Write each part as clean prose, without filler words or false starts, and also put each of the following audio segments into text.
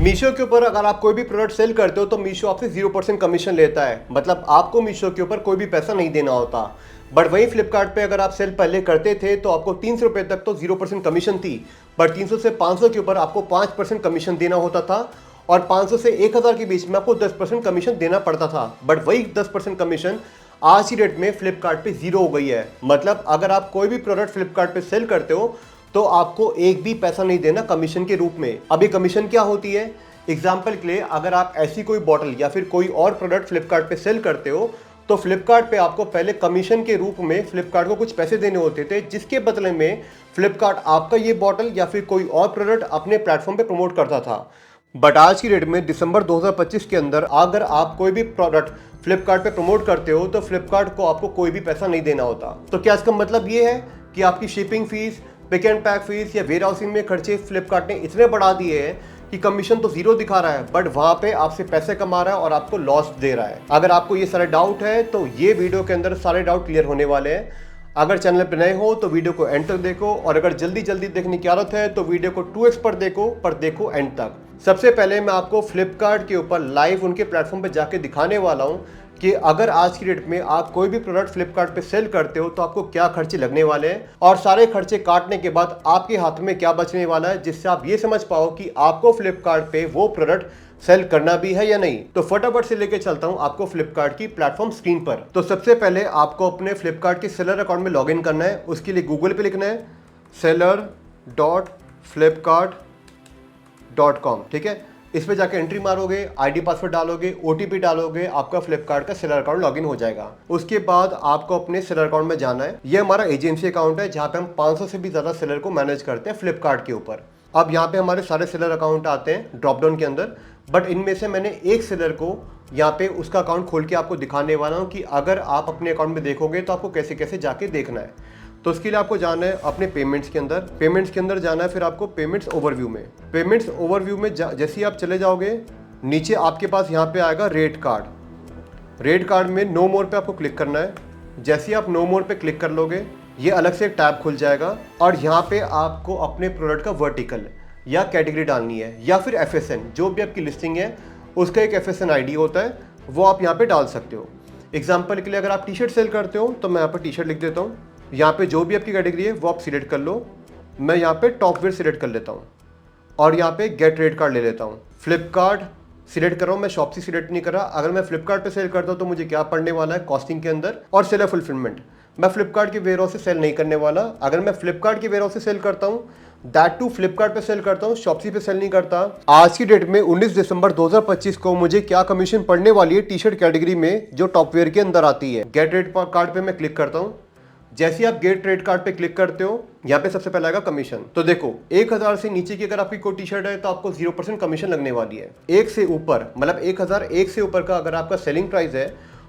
मीशो के ऊपर अगर आप कोई भी प्रोडक्ट सेल करते हो तो मीशो आपसे 0% कमीशन लेता है, मतलब आपको मीशो के ऊपर कोई भी पैसा नहीं देना होता। बट वहीं फ्लिपकार्ट पे अगर आप सेल पहले करते थे तो आपको 300 रुपये तक तो 0% कमीशन थी, बट 300 से 500 के ऊपर आपको 5% कमीशन देना होता था और 500 से 1000 के बीच में आपको 10% कमीशन देना पड़ता था। बट वही 10% कमीशन आज की डेट में फ्लिपकार्ट पे 0 हो गई है। मतलब अगर आप कोई भी प्रोडक्ट फ्लिपकार्ट पे सेल करते हो तो आपको एक भी पैसा नहीं देना कमीशन के रूप में। अब ये कमीशन क्या होती है, एग्जाम्पल के लिए अगर आप ऐसी कोई बॉटल या फिर कोई और प्रोडक्ट फ्लिपकार्ट पे सेल करते हो तो फ्लिपकार्ट पे आपको पहले कमीशन के रूप में फ्लिपकार्ट को कुछ पैसे देने होते थे, जिसके बदले में फ्लिपकार्ट आपका ये बॉटल या फिर कोई और प्रोडक्ट अपने प्लेटफॉर्म पे प्रमोट करता था। बट आज की डेट में दिसंबर 2025 के अंदर अगर आप कोई भी प्रोडक्ट फ्लिपकार्ट पे प्रमोट करते हो तो फ्लिपकार्ट को आपको कोई भी पैसा नहीं देना होता। तो क्या इसका मतलब ये है कि आपकी shipping fees, pick and pack fees या वेयर हाउसिंग में खर्चे फ्लिपकार्ट ने इतने बढ़ा दिए हैं कि कमीशन तो 0 दिखा रहा है बट वहां पे आपसे पैसे कमा रहा है और आपको लॉस दे रहा है। अगर आपको ये सारे डाउट है तो ये वीडियो के अंदर सारे डाउट क्लियर होने वाले हैं। अगर चैनल पर नए हो तो वीडियो को एंड तक देखो, और अगर जल्दी जल्दी देखने की आदत है तो वीडियो को 2x पर देखो एंड तक। सबसे पहले मैं आपको फ्लिपकार्ट के ऊपर लाइव उनके प्लेटफॉर्म पे जाके दिखाने वाला हूँ कि अगर आज की डेट में आप कोई भी प्रोडक्ट फ्लिपकार्ट पे सेल करते हो तो आपको क्या खर्चे लगने वाले हैं, और सारे खर्चे काटने के बाद आपके हाथ में क्या बचने वाला है, जिससे आप ये समझ पाओ कि आपको फ्लिपकार्ट पे वो प्रोडक्ट सेल करना भी है या नहीं। तो फटाफट से लेके चलता हूं आपको फ्लिपकार्ट की प्लेटफॉर्म स्क्रीन पर। तो सबसे पहले आपको अपने फ्लिपकार्ट के सेलर अकाउंट में लॉगिन करना है। उसके लिए गूगल पे लिखना है seller.flipkart.com, ठीक है। इस पे जाके एंट्री मारोगे, आईडी पासवर्ड डालोगे, ओटीपी डालोगे, आपका फ्लिपकार्ट का सेलर अकाउंट लॉगिन हो जाएगा। उसके बाद आपको अपने सेलर अकाउंट में जाना है। ये हमारा एजेंसी अकाउंट है जहाँ पे हम 500 से भी ज़्यादा सेलर को मैनेज करते हैं फ्लिपकार्ट के ऊपर। अब यहाँ पे हमारे सारे सेलर अकाउंट आते हैं ड्रॉप डाउन के अंदर, बट इनमें से मैंने एक सेलर को यहाँ पे उसका अकाउंट खोल के आपको दिखाने वाला हूँ कि अगर आप अपने अकाउंट में देखोगे तो आपको कैसे कैसे जाके देखना है। तो उसके लिए आपको जाना है अपने पेमेंट्स के अंदर जाना है, फिर आपको पेमेंट्स ओवरव्यू में जैसे ही आप चले जाओगे नीचे आपके पास यहाँ पे आएगा रेट कार्ड में नो मोर पे आपको क्लिक करना है। जैसे ही आप नो मोर पे क्लिक कर लोगे ये अलग से एक टैब खुल जाएगा और यहाँ पे आपको अपने प्रोडक्ट का वर्टिकल या कैटेगरी डालनी है या फिर FSN, जो भी आपकी लिस्टिंग है उसका एक FSN ID होता है, वो आप यहाँ पे डाल सकते हो। एग्जाम्पल के लिए अगर आप टी शर्ट सेल करते हो तो मैं यहाँ पर टी शर्ट लिख देता हूँ। यहाँ पे जो भी आपकी कैटेगरी है वो आप सिलेक्ट कर लो। मैं यहाँ पे टॉप वेयर सिलेक्ट कर लेता हूँ और यहाँ पे गेट रेट कार्ड ले लेता हूँ। फ्लिपकार्ट सिलेक्ट कर रहा हूँ, मैं शॉप्सी सिलेक्ट नहीं कर रहा। अगर मैं फ्लिपकार्ट पे सेल करता हूँ तो मुझे क्या पड़ने वाला है, कॉस्टिंग के अंदर और सेलर फुलफिलमेंट। मैं फ्लिपकार्ट के वेयरहाउस से सेल नहीं करने वाला। अगर मैं फ्लिपकार्ट के वेयरहाउस से सेल करता हूँ, दैट टू फ्लिपकार्ट पे सेल करता हूँ, शॉप्सी पे सेल नहीं करता। आज की डेट में 19 दिसंबर 2025 को मुझे क्या कमीशन पड़ने वाली है टी शर्ट कैटेगरी में जो टॉप वेयर के अंदर आती है। गेट रेट कार्ड पे मैं क्लिक करता हूँ। जैसे ही आप गेट रेट कार्ड पे क्लिक करते हो यहाँ पे सबसे पहले आएगा कमीशन। तो देखो 1000 से नीचे की अगर आपकी कोई टी शर्ट है तो आपको 0% कमीशन लगने वाली है। 1 से ऊपर मतलब 1001 से ऊपर का अगर आपका सेलिंग प्राइस है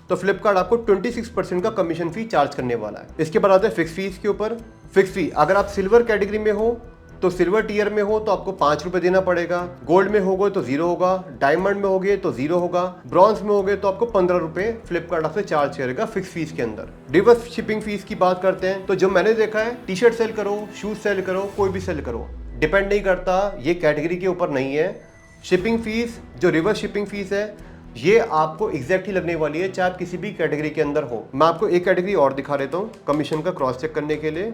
तो फ्लिपकार्ट आपको 26% का कमीशन फी चार्ज करने वाला है। इसके बाद आते हैं फिक्स फीस के ऊपर। फिक्स फी अगर आप सिल्वर कैटेगरी में हो तो सिल्वर टीयर में हो तो आपको 5 रुपये देना पड़ेगा, गोल्ड में होगे तो 0 होगा, डायमंड में होगे तो 0 होगा, ब्रॉन्ज में होगे तो आपको 15 रुपये फ्लिपकार्ट आपसे चार्ज करेगा फिक्स फीस के अंदर। रिवर्स शिपिंग फीस की बात करते हैं तो जो मैंने देखा है टी शर्ट सेल करो, शूज सेल करो, कोई भी सेल करो, डिपेंड नहीं करता, ये कैटेगरी के ऊपर नहीं है। शिपिंग फीस जो रिवर्स शिपिंग फीस है ये आपको एग्जैक्ट ही लगने वाली है, चाहे आप किसी भी कैटेगरी के अंदर हो। मैं आपको एक कैटेगरी और दिखा देता हूँ कमीशन का क्रॉस चेक करने के लिए।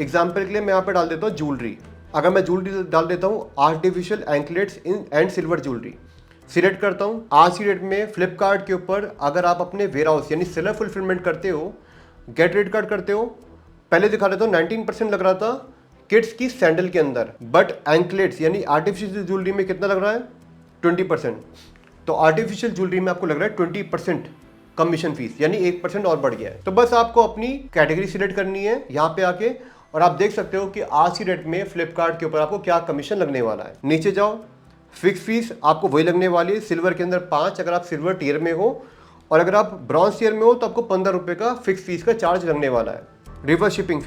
एग्जाम्पल के लिए मैं यहाँ पे डाल देता हूँ ज्वेलरी। अगर मैं ज्वेलरी डाल देता हूँ artificial anklets in and silver jewellery select करता हूँ। आज की डेट में फ्लिपकार्ट के ऊपर अगर आप अपने वेयर हाउस यानी सेलर फुलफिलमेंट करते हो, गेट रेट कार्ड करते हो, पहले दिखा देता हूँ 19% लग रहा था किड्स की सैंडल के अंदर, बट एंकलेट्स यानी आर्टिफिशियल ज्वेलरी में कितना लग रहा है 20%। तो आर्टिफिशियल ज्वेलरी में आपको लग रहा है 20% कमीशन फीस, यानी 1% और बढ़ गया है। तो बस आपको अपनी कैटेगरी सिलेक्ट करनी है यहाँ पे आके और आप देख सकते हो कि आज की डेट में फ्लिपकार्ट के ऊपर आपको क्या कमीशन लगने वाला है। नीचे जाओ, फिक्स फीस आपको वही लगने वाली है, सिल्वर के अंदर 5 अगर आप सिल्वर टीयर में हो, और अगर आप ब्रॉन्ज टीयर में हो तो आपको 15 रुपये का फिक्स फीस का चार्ज लगने वाला है। रिवर्स शिपिंग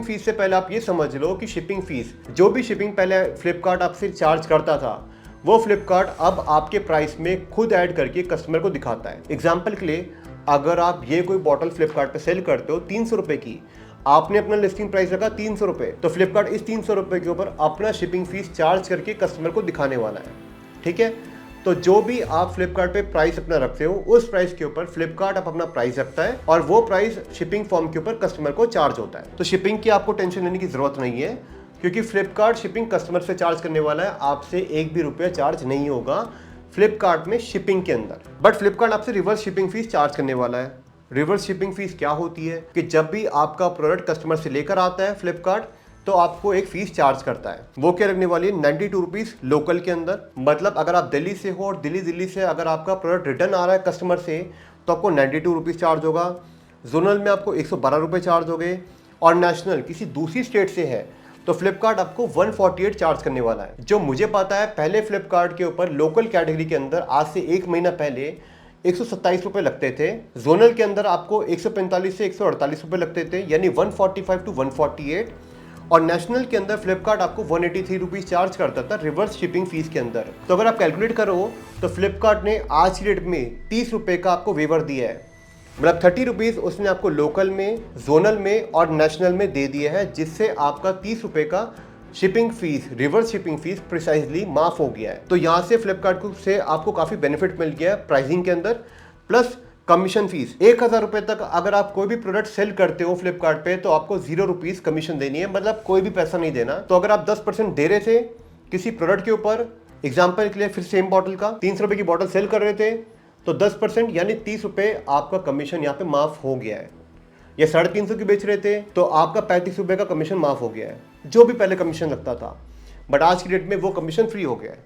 फीस से पहले आप ये समझ लो कि शिपिंग फीस जो भी शिपिंग पहले फ्लिपकार्ट आपसे चार्ज करता था वो फ्लिपकार्ट अब आपके प्राइस में खुद ऐड करके कस्टमर को दिखाता है। एग्जाम्पल के लिए अगर आप ये कोई बॉटल फ्लिपकार्ट पे सेल करते हो 300 रुपये की, आपने अपना लिस्टिंग प्राइस रखा 300 रुपये, तो फ्लिपकार्ट इस 300 रुपये के ऊपर अपना शिपिंग फीस चार्ज करके कस्टमर को दिखाने वाला है। ठीक है, तो जो भी आप फ्लिपकार्ट पे प्राइस अपना रखते हो उस प्राइस के ऊपर फ्लिपकार्ट आप अपना प्राइस रखता है और वो प्राइस शिपिंग फॉर्म के ऊपर कस्टमर को चार्ज होता है। तो शिपिंग की आपको टेंशन लेने की जरूरत नहीं है, क्योंकि फ्लिपकार्ट शिपिंग कस्टमर से चार्ज करने वाला है, आपसे एक भी रुपया चार्ज नहीं होगा फ्लिपकार्ट में शिपिंग के अंदर। बट फ्लिपकार्ट आपसे रिवर्स शिपिंग फीस चार्ज करने वाला है। रिवर्स शिपिंग फीस क्या होती है कि जब भी आपका प्रोडक्ट कस्टमर से लेकर आता है फ्लिपकार्ट, तो आपको एक फीस चार्ज करता है। वो क्या लगने वाली है, 92 रुपीज लोकल के अंदर। मतलब अगर आप दिल्ली से हो और दिल्ली से अगर आपका प्रोडक्ट रिटर्न आ रहा है कस्टमर से, तो आपको 92 रुपीज चार्ज होगा। जोनल में आपको 112 रुपये चार्ज हो गए, और नेशनल किसी दूसरी स्टेट से है तो फ्लिपकार्ट आपको 148 चार्ज करने वाला है। जो मुझे पता है, पहले फ्लिपकार्ट के ऊपर लोकल कैटेगरी के अंदर आज से 1 महीना पहले 127 रुपये लगते थे। जोनल के अंदर आपको 145 से 148 रुपये लगते थे, यानी 145 टू 148। और नेशनल के अंदर फ्लिपकार्ट आपको 183 रुपीज़ चार्ज करता था रिवर्स शिपिंग फीस के अंदर। तो अगर आप कैलकुलेट करो तो फ्लिपकार्ट ने आज की डेट में 30 रुपये का आपको वेवर दिया है। मतलब 30 रुपीज़ उसने आपको लोकल में, जोनल में और नेशनल में दे दिया है, जिससे आपका 30 रुपये का shipping fees, reverse shipping fees precisely माफ हो गया है। तो यहाँ से फ्लिपकार्ट से आपको काफ़ी बेनिफिट मिल गया है प्राइसिंग के अंदर, प्लस कमीशन फीस 1000 रुपये तक अगर आप कोई भी प्रोडक्ट सेल करते हो फ्लिपकार्ट पे, तो आपको 0 रुपीज़ कमीशन देनी है, मतलब कोई भी पैसा नहीं देना। तो अगर आप 10% दे रहे थे किसी प्रोडक्ट के ऊपर, एग्जाम्पल के लिए फिर सेम बॉटल का 300 रुपये की बॉटल सेल कर रहे थे, तो 10% यानी 30 रुपये आपका कमीशन यहाँ पे माफ हो गया है। या 350 की बेच रहे थे तो आपका 35 रुपये का कमीशन माफ हो गया है, जो भी पहले कमीशन लगता था। बट आज की डेट में वो कमीशन फ्री हो गया है।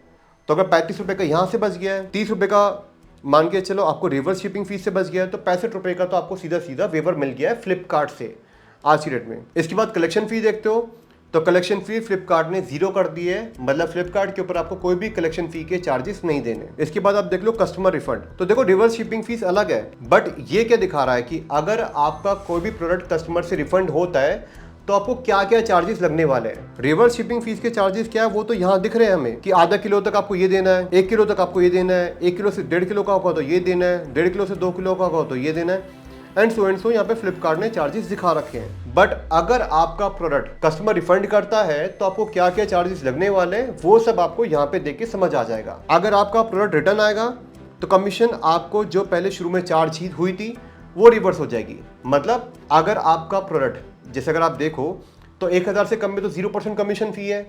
तो अगर 35 रुपये का यहाँ से बच गया है, 30 रुपये का मान के चलो आपको रिवर्स शिपिंग फीस से बच गया है, तो 65 रुपये का तो आपको सीधा सीधा वेवर मिल गया है फ्लिपकार्ट से आज की डेट में। इसके बाद कलेक्शन फी देखते हो तो कलेक्शन फी फ्लिपकार्ट ने 0 कर दी है, मतलब फ्लिपकार्ट के ऊपर आपको कोई भी कलेक्शन फी के चार्जेस नहीं देने। इसके बाद आप देख लो कस्टमर रिफंड। तो देखो रिवर्स शिपिंग फीस अलग है, बट ये क्या दिखा रहा है कि अगर आपका कोई भी प्रोडक्ट कस्टमर से रिफंड होता है तो आपको क्या क्या चार्जेस लगने वाले हैं। रिवर्स शिपिंग फीस के चार्जेस क्या है वो तो यहाँ दिख रहे हैं हमें कि आधा किलो तक आपको ये देना है, 1 किलो तक आपको ये देना है, 1 किलो से 1.5 किलो का होगा तो ये देना है, 1.5 किलो से 2 किलो का होगा तो ये देना है, एंड सो यहाँ पे फ्लिपकार्ट ने चार्जेस दिखा रखे हैं। बट अगर आपका प्रोडक्ट कस्टमर रिफंड करता है तो आपको क्या क्या चार्जेस लगने वाले हैं वो सब आपको यहाँ पे देख के समझ आ जाएगा। अगर आपका प्रोडक्ट रिटर्न आएगा तो कमीशन आपको जो पहले शुरू में चार्ज हुई थी वो रिवर्स हो जाएगी। मतलब अगर आपका प्रोडक्ट, जैसे अगर आप देखो तो 1000 से कम में तो 0% कमीशन फी है,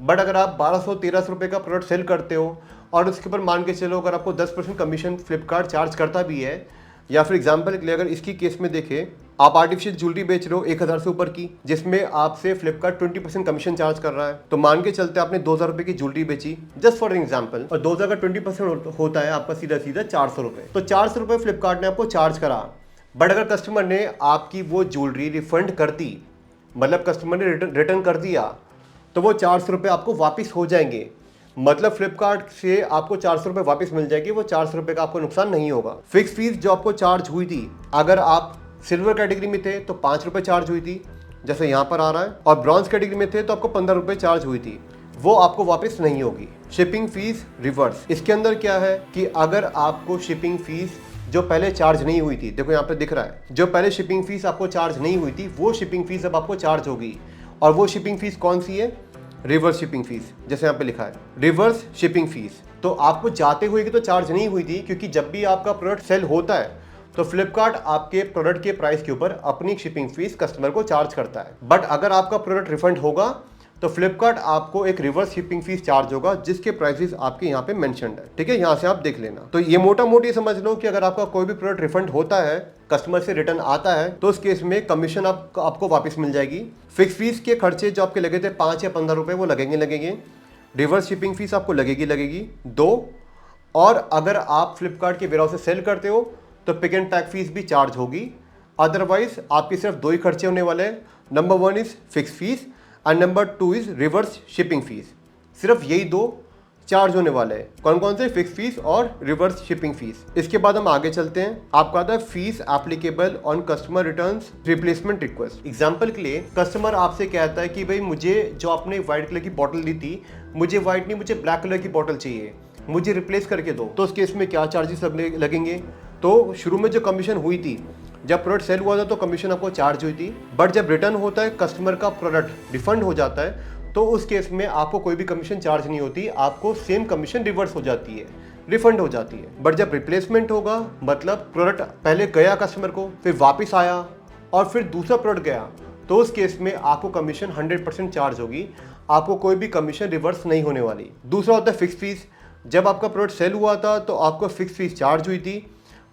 बट अगर आप 1200-1300 रुपये का प्रोडक्ट सेल करते हो और उसके ऊपर मान के चलो अगर आपको 10% कमीशन फ्लिपकार्ट चार्ज करता भी है, या फिर एग्जांपल के लिए अगर इसकी केस में देखें, आप आर्टिफिशियल ज्वेलरी बेच रहे हो 1000 से ऊपर की, जिसमें आपसे फ्लिपकार्ट 20% कमीशन चार्ज कर रहा है, तो मान के चलते आपने 2000 रुपये की ज्वेलरी बेची जस्ट फॉर एग्जांपल, और 2000 का 20% होता है आपका सीधा सीधा 400 रुपये। तो 400 रुपये फ्लिपकार्ट ने आपको चार्ज करा, बट अगर कस्टमर ने आपकी वो ज्वेलरी रिफंड कर दी, मतलब कस्टमर ने रिटर्न कर दिया, तो वो 400 रुपये आपको वापस हो जाएंगे। मतलब फ्लिपकार्ट से आपको 400 रुपये वापस मिल जाएगी, वो 400 रुपये का आपको नुकसान नहीं होगा। फिक्स फीस जो आपको चार्ज हुई थी, अगर आप सिल्वर कैटेगरी में थे तो 5 रुपये चार्ज हुई थी, जैसे यहाँ पर आ रहा है, और ब्रॉन्ज कैटेगरी में थे तो आपको 15 रुपये चार्ज हुई थी, वो आपको वापस नहीं होगी। शिपिंग फीस रिवर्स, इसके अंदर क्या है कि अगर आपको शिपिंग फीस जो पहले चार्ज नहीं हुई थी, देखो यहाँ पे दिख रहा है, जो पहले शिपिंग फीस आपको चार्ज नहीं हुई थी वो शिपिंग फीस अब आपको चार्ज होगी। और वो शिपिंग फीस कौन सी है? रिवर्स शिपिंग फीस, जैसे यहाँ पे लिखा है रिवर्स शिपिंग फीस। तो आपको जाते हुए की तो चार्ज नहीं हुई थी, क्योंकि जब भी आपका प्रोडक्ट सेल होता है तो फ्लिपकार्ट आपके प्रोडक्ट के प्राइस के ऊपर अपनी शिपिंग फीस कस्टमर को चार्ज करता है। बट अगर आपका प्रोडक्ट रिफंड होगा तो फ्लिपकार्ट आपको एक रिवर्स शिपिंग फीस चार्ज होगा, जिसके प्राइसेस आपके यहाँ पे मेंशन्ड है। ठीक है, यहाँ से आप देख लेना। तो ये मोटा मोटी समझ लो कि अगर आपका कोई भी प्रोडक्ट रिफंड होता है, कस्टमर से रिटर्न आता है, तो उस केस में कमीशन आपको वापस मिल जाएगी। फिक्स फीस के खर्चे जो आपके लगे थे 5 या 15 रुपये, वो लगेंगे। रिवर्स शिपिंग फीस आपको लगेगी 2। और अगर आप फ्लिपकार्ट के वेयरहाउस से सेल करते हो तो पिक एंड पैक फीस भी चार्ज होगी। अदरवाइज आपके सिर्फ 2 ही खर्चे होने वाले हैं। Number 1 is fix fees and number 2 is reverse shipping fees. सिर्फ यही 2 चार्ज होने वाले हैं। कौन कौन से? फिक्स फीस और रिवर्स शिपिंग फीस। इसके बाद हम आगे चलते हैं। आपका आता है fees applicable on customer returns replacement request. Example के लिए कस्टमर आपसे कहता है कि भाई मुझे जो आपने व्हाइट कलर की बॉटल दी थी, मुझे व्हाइट नहीं, मुझे ब्लैक कलर की बॉटल चाहिए, मुझे रिप्लेस करके दो। तो उस केस में क्या चार्जेस लगेंगे? तो शुरू में जो कमीशन हुई थी जब प्रोडक्ट सेल हुआ था तो कमीशन आपको चार्ज हुई थी, बट जब रिटर्न होता है कस्टमर का प्रोडक्ट रिफंड हो जाता है तो उस केस में आपको कोई भी कमीशन चार्ज नहीं होती, आपको सेम कमीशन रिवर्स हो जाती है, रिफंड हो जाती है। बट जब रिप्लेसमेंट होगा, मतलब प्रोडक्ट पहले गया कस्टमर को, फिर वापस आया और फिर दूसरा प्रोडक्ट गया, तो उस केस में आपको कमीशन 100% चार्ज होगी, आपको कोई भी कमीशन रिवर्स नहीं होने वाली। दूसरा होता है फिक्स फीस। जब आपका प्रोडक्ट सेल हुआ था तो आपको फिक्स फीस चार्ज हुई थी,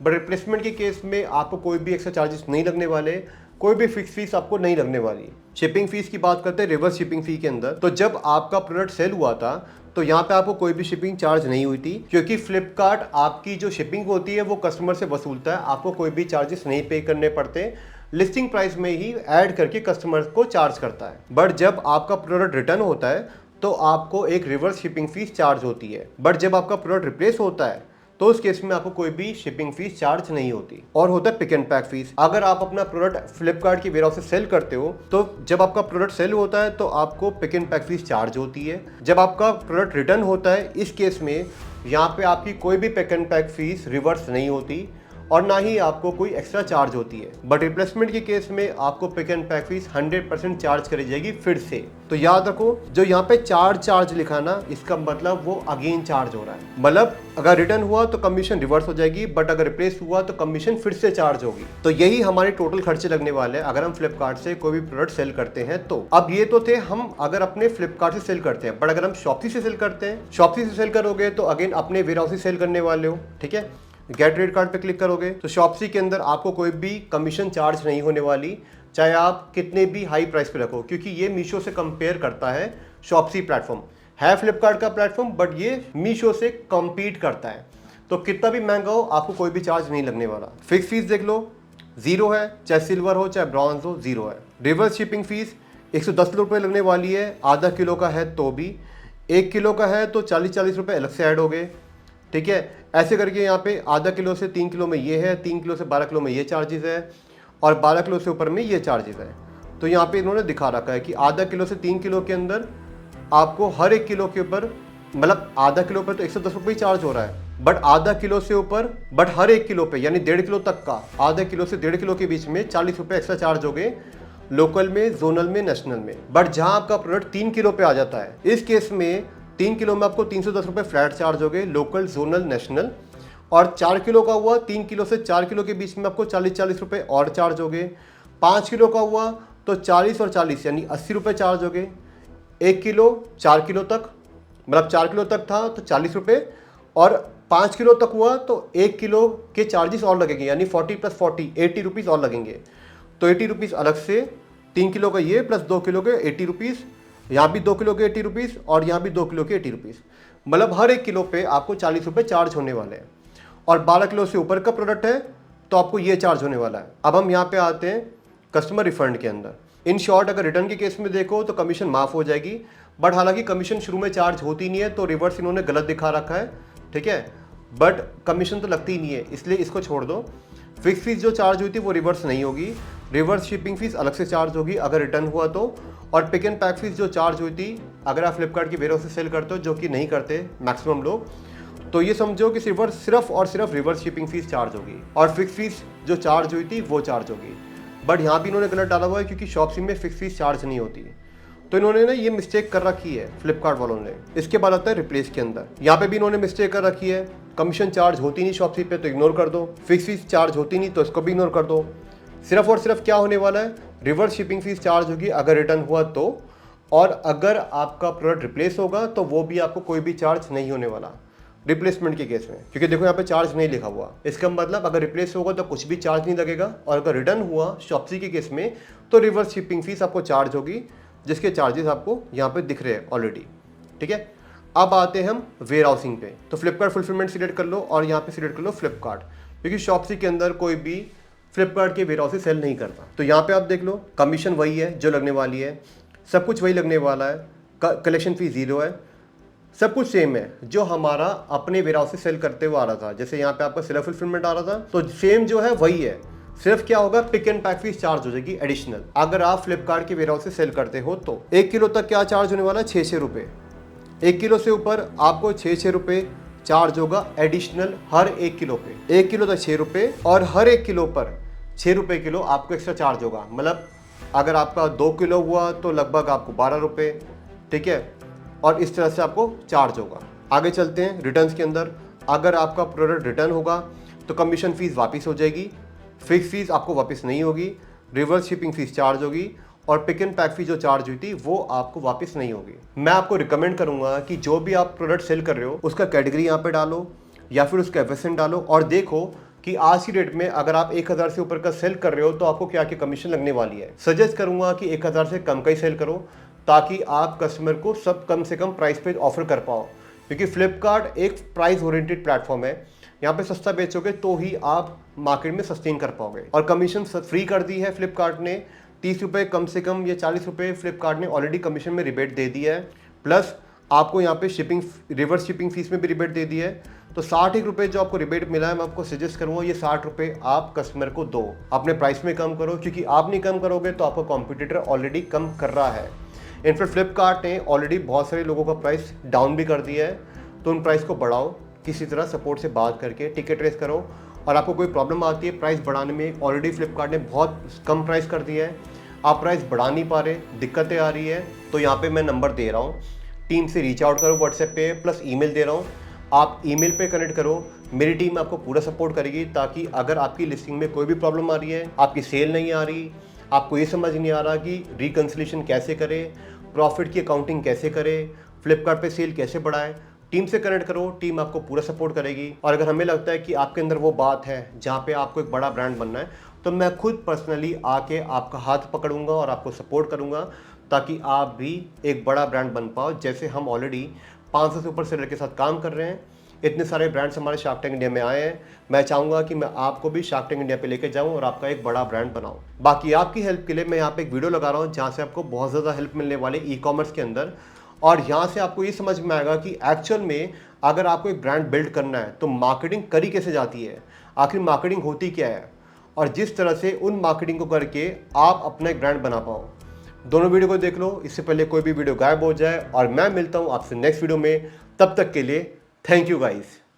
बट रिप्लेसमेंट के केस में आपको कोई भी एक्स्ट्रा चार्जेस नहीं लगने वाले, कोई भी फिक्स फीस आपको नहीं लगने वाली। शिपिंग फीस की बात करते हैं रिवर्स शिपिंग फी के अंदर, तो जब आपका प्रोडक्ट सेल हुआ था तो यहाँ पे आपको कोई भी शिपिंग चार्ज नहीं हुई थी, क्योंकि फ्लिपकार्ट आपकी जो शिपिंग होती है वो कस्टमर से वसूलता है, आपको कोई भी चार्जेस नहीं पे करने पड़ते, लिस्टिंग प्राइस में ही ऐड करके कस्टमर को चार्ज करता है। बट जब आपका प्रोडक्ट रिटर्न होता है तो आपको एक रिवर्स शिपिंग फीस चार्ज होती है, बट जब आपका प्रोडक्ट रिप्लेस होता है तो उस केस में आपको कोई भी शिपिंग फीस चार्ज नहीं होती। और होता है पिक एंड पैक फीस। अगर आप अपना प्रोडक्ट फ्लिपकार्ट की वेयरहाउस से सेल करते हो तो जब आपका प्रोडक्ट सेल होता है तो आपको pick and pack fees charge होती है। जब आपका प्रोडक्ट रिटर्न होता है इस केस में यहाँ पे आपकी कोई भी pick and pack fees reverse नहीं होती और ना ही आपको कोई एक्स्ट्रा चार्ज होती है। बट रिप्लेसमेंट के केस में आपको pick and pack fees 100% charge करी जाएगी फिर से। तो याद रखो, जो यहाँ पे चार्ज लिखा ना, इसका मतलब वो अगेन चार्ज हो रहा है। मतलब अगर रिटर्न हुआ तो कमीशन रिवर्स हो जाएगी, बट अगर रिप्लेस हुआ तो कमीशन फिर से चार्ज होगी। तो यही हमारे टोटल खर्चे लगने वाले हैं अगर हम फ्लिपकार्ट से कोई भी प्रोडक्ट सेल करते हैं तो। अब ये तो थे हम अगर अपने फ्लिपकार्ट से सेल करते हैं, बट अगर हम शॉप्सी से सेल करते हैं, शॉप्सी से सेल करोगे तो अगेन अपने वेयरहाउस से सेल करने वाले हो, ठीक है। गेट रेट कार्ड पे क्लिक करोगे तो शॉप्सी के अंदर आपको कोई भी कमीशन चार्ज नहीं होने वाली, चाहे आप कितने भी हाई प्राइस पे रखो, क्योंकि ये मीशो से कंपेयर करता है। शॉप्सी प्लेटफॉर्म है फ्लिपकार्ट का प्लेटफॉर्म, बट ये मीशो से कम्पीट करता है, तो कितना भी महंगा हो आपको कोई भी चार्ज नहीं लगने वाला। फिक्स फीस देख लो, जीरो है, चाहे सिल्वर हो चाहे ब्रॉन्ज हो, जीरो है। रिवर्स शिपिंग फीस 110 रुपये लगने वाली है, आधा किलो का है तो भी, 1 किलो का है तो 40 रुपये अलग से ऐड हो गए, ठीक है। ऐसे करके यहाँ पे आधा किलो से 3 किलो में ये है, 3 किलो से 12 किलो में ये चार्जेस है, और 12 किलो से ऊपर में ये चार्जेस है। तो यहाँ पे इन्होंने दिखा रखा है कि आधा किलो से 3 किलो के अंदर आपको हर 1 किलो के ऊपर, मतलब आधा किलो पर तो 110 रुपये चार्ज हो रहा है, बट आधा किलो से ऊपर, बट हर 1 किलो पे यानी 1.5 किलो तक का, आधा किलो से 1.5 किलो के बीच में 40 रुपये एक्स्ट्रा चार्ज हो गए, लोकल में, जोनल में, नेशनल में। बट जहाँ आपका प्रोडक्ट 3 किलो पे आ जाता है, इस केस में 3 किलो में आपको 310 रुपये फ्लैट चार्ज हो गए, लोकल, जोनल, नेशनल। और 4 किलो का हुआ, 3 किलो से 4 किलो के बीच में आपको 40 रुपये और चार्ज हो गए। 5 किलो का हुआ तो 40 और 40 यानी 80 रुपये चार्ज हो गए। 1 किलो 4 किलो तक, मतलब 4 किलो तक था तो 40 रुपये, और 5 किलो तक हुआ तो 1 किलो के चार्जेस और लगेंगे, यानी 40 + 40 80 रुपीज़ और लगेंगे। तो 80 रुपीज़ अलग से, 3 किलो का ये प्लस 2 किलो के 80 रुपीज़, यहाँ भी 2 किलो के 80 रुपीज़ और यहाँ भी 2 किलो के 80 रुपीज़, मतलब हर 1 किलो पे आपको 40 रुपये चार्ज होने वाले हैं। और 12 किलो से ऊपर का प्रोडक्ट है तो आपको ये चार्ज होने वाला है। अब हम यहाँ पे आते हैं कस्टमर रिफंड के अंदर। इन शॉर्ट अगर रिटर्न के केस में देखो तो कमीशन माफ़ हो जाएगी, बट हालांकि कमीशन शुरू में चार्ज होती नहीं है, तो रिवर्स इन्होंने गलत दिखा रखा है, ठीक है। बट कमीशन तो लगती ही नहीं है, इसलिए इसको छोड़ दो। फिक्स फीस जो चार्ज हुई थी वो रिवर्स नहीं होगी, रिवर्स शिपिंग फीस अलग से चार्ज होगी अगर रिटर्न हुआ तो। और पिक एंड पैक फीस जो चार्ज हुई थी अगर आप फ्लिपकार्ट की वेयरहाउस से सेल करते हो, जो कि नहीं करते मैक्सिमम लोग, तो ये समझो कि सिर्फ और सिर्फ रिवर्स शिपिंग फीस चार्ज होगी, और फिक्स फीस जो चार्ज हुई थी वो चार्ज होगी। बट यहाँ भी इन्होंने गलत डाला हुआ है, क्योंकि शॉप्सी में फिक्स फीस चार्ज नहीं होती, तो इन्होंने ना ये मिस्टेक कर रखी है फ्लिपकार्ट वालों ने। इसके बाद आता है रिप्लेस के अंदर, यहाँ पे भी इन्होंने मिस्टेक कर रखी है। कमीशन चार्ज होती नहीं शॉप्सी पे तो इग्नोर कर दो, फिक्स फीस चार्ज होती नहीं तो इसको भी इग्नोर कर दो। सिर्फ और सिर्फ क्या होने वाला है, रिवर्स शिपिंग फीस चार्ज होगी अगर रिटर्न हुआ तो, और अगर आपका प्रोडक्ट रिप्लेस होगा तो वो भी आपको कोई भी चार्ज नहीं होने वाला रिप्लेसमेंट के केस में, क्योंकि देखो यहाँ पे चार्ज नहीं लिखा हुआ। इसका मतलब अगर रिप्लेस होगा तो कुछ भी चार्ज नहीं लगेगा, और अगर रिटर्न हुआ शॉप्सी के केस में तो रिवर्स शिपिंग फीस आपको चार्ज होगी, जिसके चार्जेस आपको यहाँ पे दिख रहे हैं ऑलरेडी, ठीक है। अब आते हैं हम वेयर हाउसिंग पे, तो फ्लिपकार्ट फुलफिलमेंट सिलेक्ट कर लो और यहाँ पे सिलेक्ट कर लो फ्लिपकार्ट, क्योंकि शॉप्सी के अंदर कोई भी फ्लिपकार्ट के वेयर हाउस से सेल नहीं करता। तो यहाँ पे आप देख लो, कमीशन वही है जो लगने वाली है, सब कुछ वही लगने वाला है, कलेक्शन फी जीरो है, सब कुछ सेम है जो हमारा अपने वेयर हाउस से सेल करते हुए आ रहा था। जैसे यहाँ पे आपका सेल्फ फुलफिलमेंट आ रहा था, तो सेम जो है वही है, सिर्फ क्या होगा, pick and pack fees charge हो जाएगी एडिशनल। अगर आप फ्लिपकार्ट के वेयर हाउस से सेल करते हो तो 1 किलो तक क्या चार्ज होने वाला है, 6 रुपये। 1 किलो से ऊपर आपको 6 रुपये चार्ज होगा एडिशनल हर 1 किलो पे, 1 किलो तक 6 रुपये, और हर 1 किलो पर ₹6 किलो आपको एक्स्ट्रा चार्ज होगा। मतलब अगर आपका 2 किलो हुआ तो लगभग आपको ₹12, ठीक है, और इस तरह से आपको चार्ज होगा। आगे चलते हैं रिटर्न्स के अंदर। अगर आपका प्रोडक्ट रिटर्न होगा तो कमीशन फीस वापस हो जाएगी, फिक्स फीस आपको वापस नहीं होगी, रिवर्स शिपिंग फीस चार्ज होगी और पिक एंड पैक फी जो चार्ज हुई थी वो आपको वापस नहीं होगी। मैं आपको रिकमेंड करूंगा कि जो भी आप प्रोडक्ट सेल कर रहे हो उसका कैटेगरी यहाँ पे डालो या फिर उसका एफएसएन डालो और देखो कि आज की डेट में अगर आप 1000 से ऊपर का सेल कर रहे हो तो आपको क्या क्या कमीशन लगने वाली है। सजेस्ट करूंगा कि 1000 से कम का ही सेल करो ताकि आप कस्टमर को सब कम से कम प्राइस पे ऑफर कर पाओ, क्योंकि फ्लिपकार्ट एक प्राइस ओरिएंटेड प्लेटफॉर्म है। यहाँ पे सस्ता बेचोगे तो ही आप मार्केट में सस्टेन कर पाओगे। और कमीशन फ्री कर दी है फ्लिपकार्ट ने, ₹30 कम से कम या ₹40 फ्लिपकार्ट ने ऑलरेडी कमीशन में रिबेट दे दिया है। प्लस आपको यहाँ पे शिपिंग रिवर्स शिपिंग फीस में भी रिबेट दे दी है। तो ₹60 जो आपको रिबेट मिला है, मैं आपको सजेस्ट करूँगा ये ₹60 आप कस्टमर को दो, अपने प्राइस में कम करो, क्योंकि आप नहीं कम करोगे तो आपका कॉम्पिटिटर ऑलरेडी कम कर रहा है। इनफैक्ट फ्लिपकार्ट ने ऑलरेडी बहुत सारे लोगों का प्राइस डाउन भी कर दिया है, तो उन प्राइस को बढ़ाओ, किसी तरह सपोर्ट से बात करके टिकट रेस करो। और आपको कोई प्रॉब्लम आती है प्राइस बढ़ाने में, ऑलरेडी फ्लिपकार्ट ने बहुत कम प्राइस कर दिया है, आप प्राइस बढ़ा नहीं पा रहे, दिक्कतें आ रही है, तो यहाँ पे मैं नंबर दे रहा हूँ, टीम से रीच आउट करो व्हाट्सएप पे, प्लस ईमेल दे रहा हूँ, आप ईमेल पे कनेक्ट करो, मेरी टीम आपको पूरा सपोर्ट करेगी। ताकि अगर आपकी लिस्टिंग में कोई भी प्रॉब्लम आ रही है, आपकी सेल नहीं आ रही, आपको ये समझ नहीं आ रहा कि रिकन्सिलेशन कैसे करें, प्रॉफिट की अकाउंटिंग कैसे करें, फ्लिपकार्ट पे सेल कैसे बढ़ाएं, टीम से कनेक्ट करो, टीम आपको पूरा सपोर्ट करेगी। और अगर हमें लगता है कि आपके अंदर वो बात है जहाँ पे आपको एक बड़ा ब्रांड बनना है, तो मैं खुद पर्सनली आके आपका हाथ पकड़ूंगा और आपको सपोर्ट करूंगा ताकि आप भी एक बड़ा ब्रांड बन पाओ। जैसे हम ऑलरेडी 500 से ऊपर सेलर के साथ काम कर रहे हैं, इतने सारे ब्रांड्स हमारे शार्क टैंक इंडिया में आए हैं, मैं चाहूँगा कि मैं आपको भी शार्क टैंक इंडिया पे लेके जाऊँ और आपका एक बड़ा ब्रांड बनाऊँ। बाकी आपकी हेल्प के लिए मैं यहाँ पे एक वीडियो लगा रहा हूँ जहाँ से आपको बहुत ज़्यादा हेल्प मिलने वाली ई कॉमर्स के अंदर, और यहाँ से आपको ये समझ में आएगा कि एक्चुअल में अगर आपको एक ब्रांड बिल्ड करना है तो मार्केटिंग करी कैसे जाती है, आखिर मार्केटिंग होती क्या है, और जिस तरह से उन मार्केटिंग को करके आप अपना एक ब्रांड बना पाओ। दोनों वीडियो को देख लो, इससे पहले कोई भी वीडियो गायब हो जाए। और मैं मिलता हूँ आपसे नेक्स्ट वीडियो में, तब तक के लिए थैंक यू गाइस।